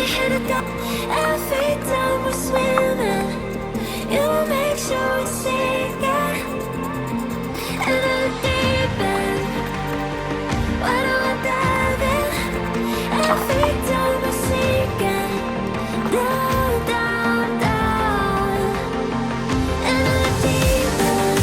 hit it up every time we're swimming. You make sure we sink it. And in the deep end, why do I dive in? Every time we're sinking down, down, down. And in the deep end.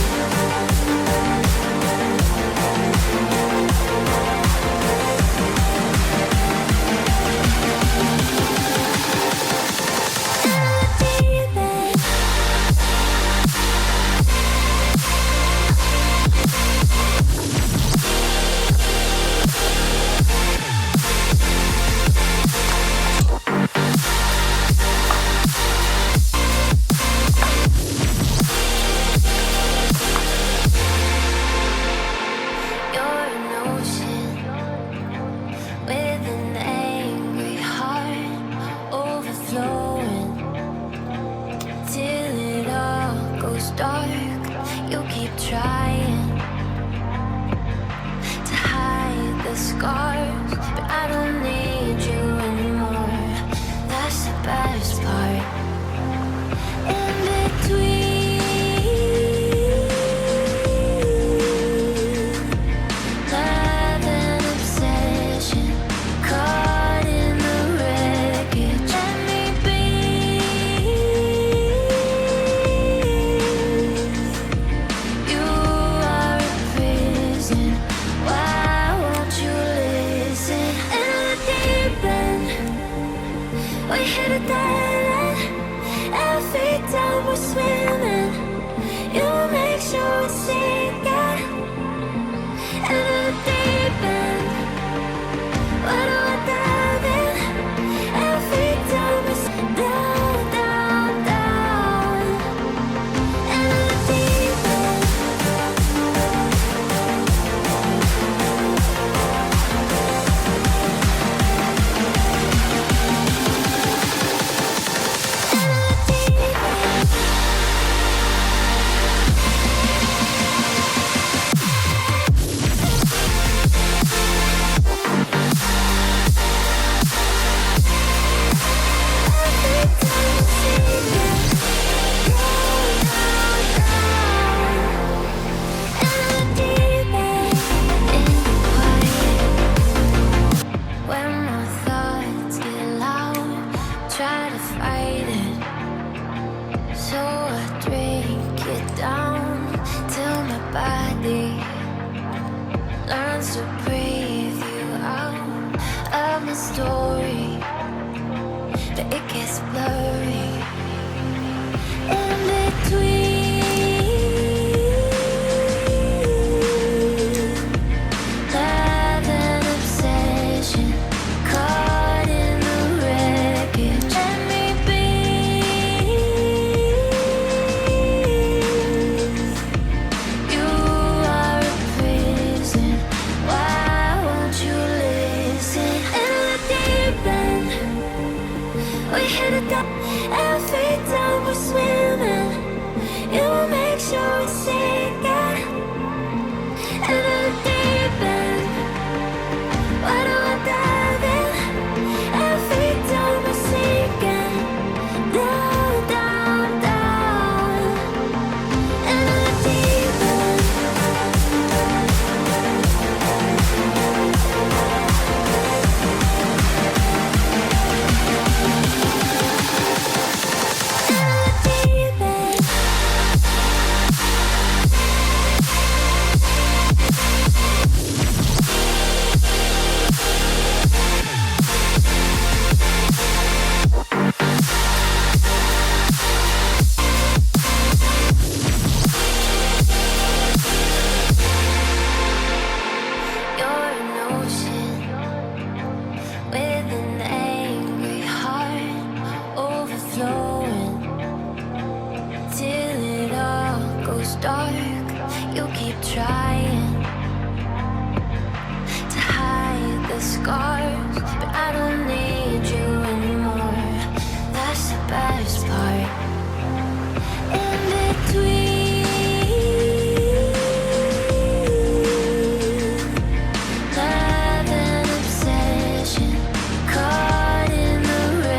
Love and obsession, caught in the rain.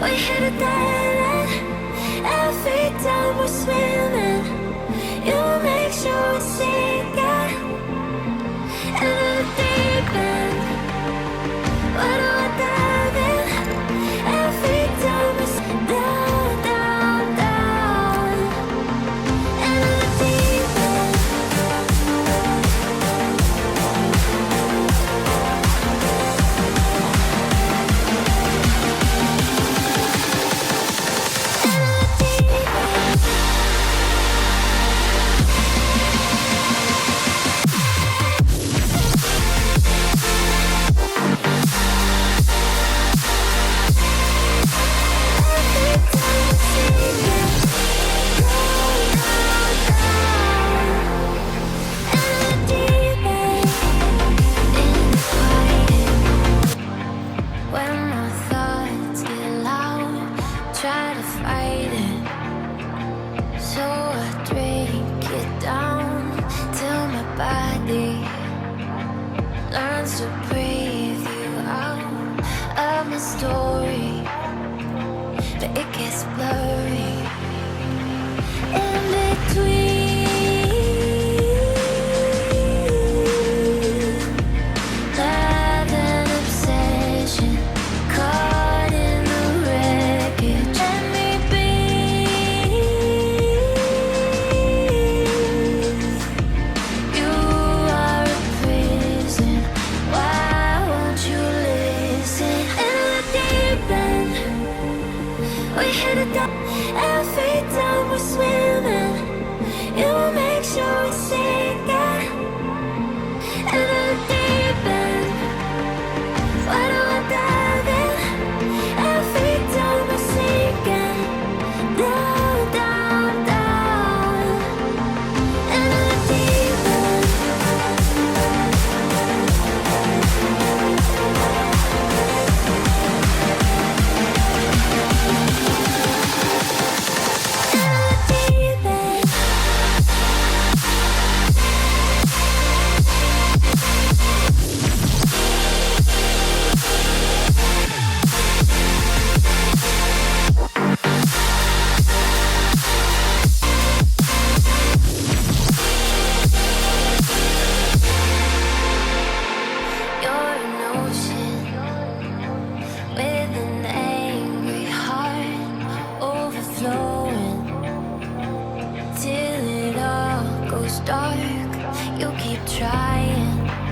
We hit a dead end. Every time we're swimming, you make sure we sink it. In the deep end, where do I dive in? Every time we down, down, down. In the deep end. Try to fight it, so I drink it down till my body learns to breathe you out of my story, but it gets blurry in between. Love and obsession, caught in the wreckage. Let me be. You are a prison. Why won't you listen? In the deep end, we hit it down. Every time we're swimming, you make sure we sink it. In the deep end, where do I dive in? Every time we're sinking, down, down, down. In the deep end. You're an ocean with an angry heart, overflowing till it all goes dark. You keep trying.